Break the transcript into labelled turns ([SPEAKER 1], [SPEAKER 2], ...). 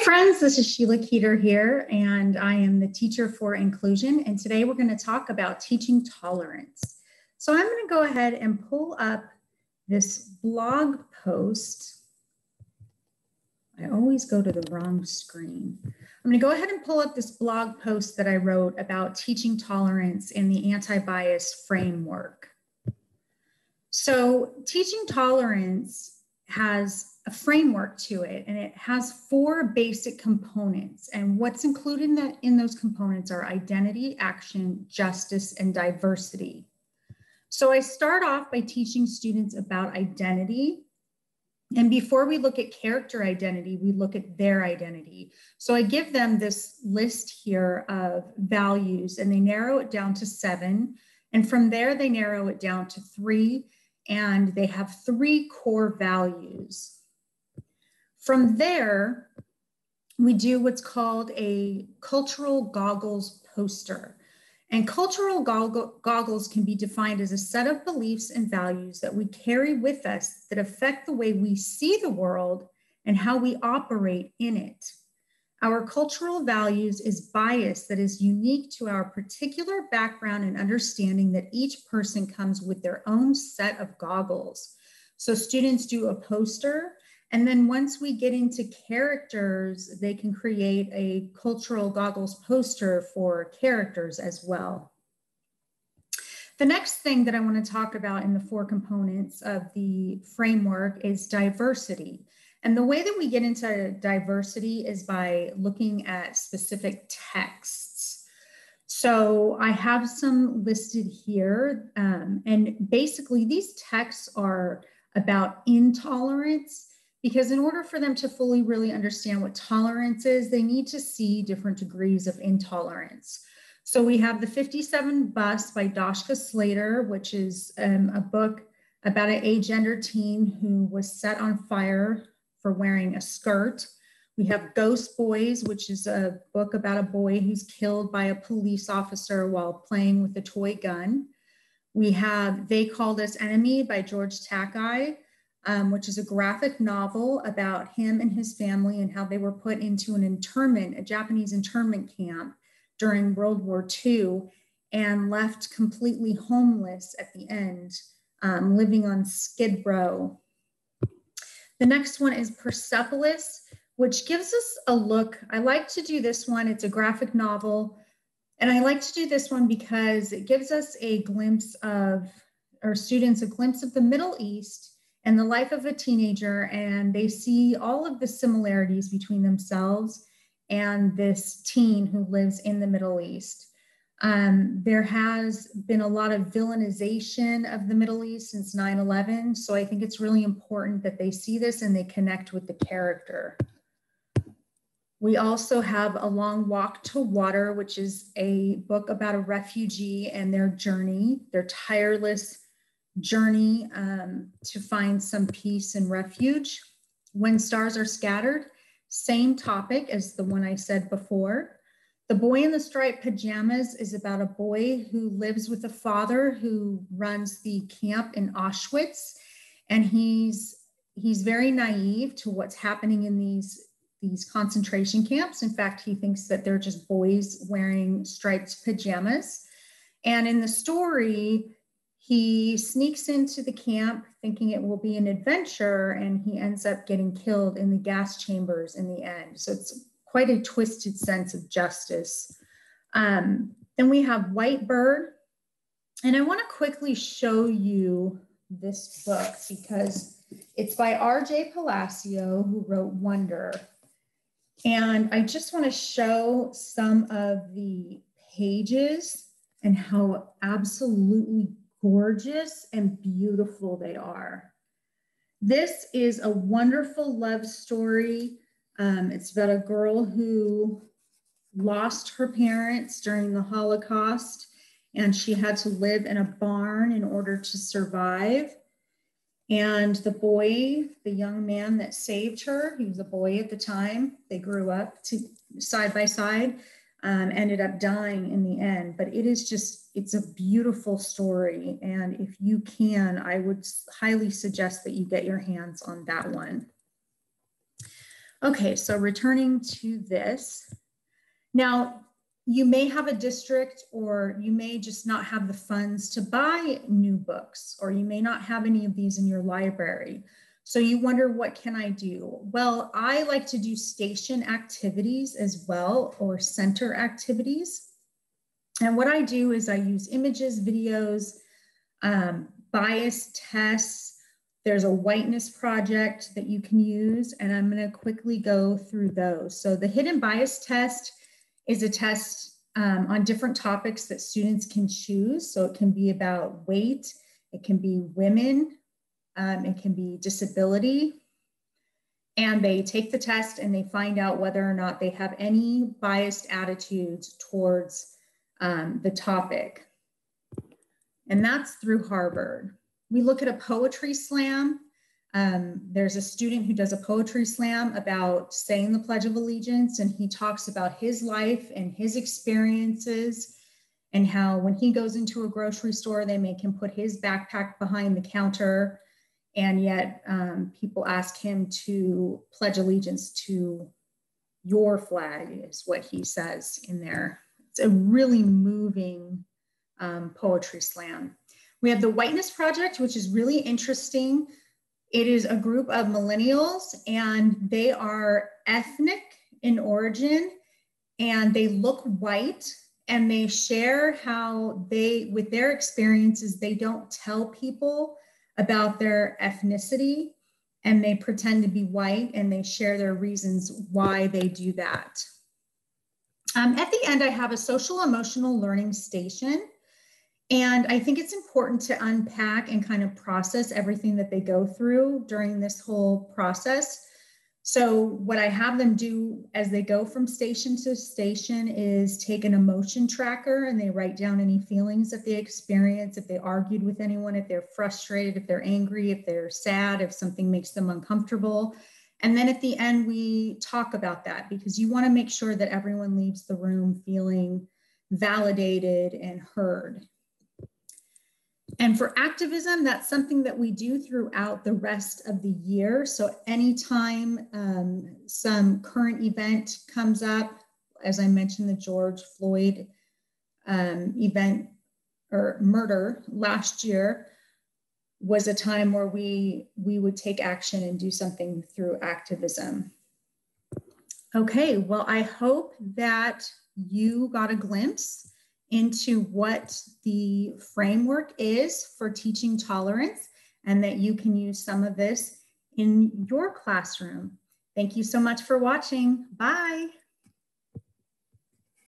[SPEAKER 1] friends, this is Sheila Keeter here, and I am the teacher for inclusion. And today we're going to talk about teaching tolerance. So I'm going to go ahead and pull up this blog post. I always go to the wrong screen. I'm going to go ahead and pull up this blog post that I wrote about teaching tolerance in the anti-bias framework. So teaching tolerance has a framework to it, and it has 4 basic components. And what's included in those components are identity, action, justice, and diversity. So I start off by teaching students about identity. And before we look at character identity, we look at their identity. So I give them this list here of values, and they narrow it down to 7. And from there, they narrow it down to 3. And they have 3 core values. From there, we do what's called a cultural goggles poster. And cultural goggles can be defined as a set of beliefs and values that we carry with us that affect the way we see the world and how we operate in it. Our cultural values is bias that is unique to our particular background and understanding that each person comes with their own set of goggles. So students do a poster, and then once we get into characters, they can create a cultural goggles poster for characters as well. The next thing that I want to talk about in the 4 components of the framework is diversity. And the way that we get into diversity is by looking at specific texts. So I have some listed here, and basically these texts are about intolerance, because in order for them to fully really understand what tolerance is, they need to see different degrees of intolerance. So we have The 57 Bus by Dashka Slater, which is a book about an agender teen who was set on fire for wearing a skirt. We have Ghost Boys, which is a book about a boy who's killed by a police officer while playing with a toy gun. We have They Called Us Enemy by George Takei, which is a graphic novel about him and his family and how they were put into an internment, a Japanese internment camp during World War II, and left completely homeless at the end, living on Skid Row. The next one is Persepolis, which gives us a look. I like to do this one. It's a graphic novel. And I like to do this one because it gives us a glimpse of, our students, a glimpse of the Middle East and the life of a teenager. And they see all of the similarities between themselves and this teen who lives in the Middle East. There has been a lot of villainization of the Middle East since 9/11. So I think it's really important that they see this and they connect with the character. We also have A Long Walk to Water, which is a book about a refugee and their journey, their tireless journey to find some peace and refuge. When Stars Are Scattered, same topic as the one I said before. The Boy in the Striped Pajamas is about a boy who lives with a father who runs the camp in Auschwitz. And he's very naive to what's happening in these concentration camps. In fact, he thinks that they're just boys wearing striped pajamas. And in the story, he sneaks into the camp thinking it will be an adventure, and he ends up getting killed in the gas chambers in the end. So it's quite a twisted sense of justice. Then we have White Bird. And I want to quickly show you this book because it's by R.J. Palacio, who wrote Wonder. And I just want to show some of the pages and how absolutely gorgeous and beautiful they are. This is a wonderful love story. It's about a girl who lost her parents during the Holocaust, and she had to live in a barn in order to survive. And the boy, the young man that saved her, he was a boy at the time, they grew up side by side, ended up dying in the end. But it is just, it's a beautiful story. And if you can, I would highly suggest that you get your hands on that one. Okay, so returning to this. Now, you may have a district, or you may just not have the funds to buy new books, or you may not have any of these in your library. So you wonder, what can I do? Well, I like to do station activities as well, or center activities. And what I do is I use images, videos, bias tests. There's a Whiteness Project that you can use, and I'm going to quickly go through those. So the hidden bias test is a test on different topics that students can choose. So it can be about weight, it can be women, it can be disability. And they take the test and they find out whether or not they have any biased attitudes towards the topic. And that's through Harvard. We look at a poetry slam. There's a student who does a poetry slam about saying the Pledge of Allegiance, and he talks about his life and his experiences, and how when he goes into a grocery store, they make him put his backpack behind the counter, and yet people ask him to pledge allegiance to your flag, is what he says in there. It's a really moving poetry slam. We have the Whiteness Project, which is really interesting. It is a group of millennials, and they are ethnic in origin, and they look white, and they share how they, with their experiences, they don't tell people about their ethnicity, and they pretend to be white, and they share their reasons why they do that. At the end, I have a social emotional learning station. And I think it's important to unpack and kind of process everything that they go through during this whole process. So what I have them do as they go from station to station is take an emotion tracker, and they write down any feelings that they experience, if they argued with anyone, if they're frustrated, if they're angry, if they're sad, if something makes them uncomfortable. And then at the end, we talk about that, because you want to make sure that everyone leaves the room feeling validated and heard. And for activism, that's something that we do throughout the rest of the year. So anytime some current event comes up, as I mentioned, the George Floyd event or murder last year was a time where we would take action and do something through activism. Okay, well, I hope that you got a glimpse into what the framework is for teaching tolerance, and that you can use some of this in your classroom. Thank you so much for watching. Bye.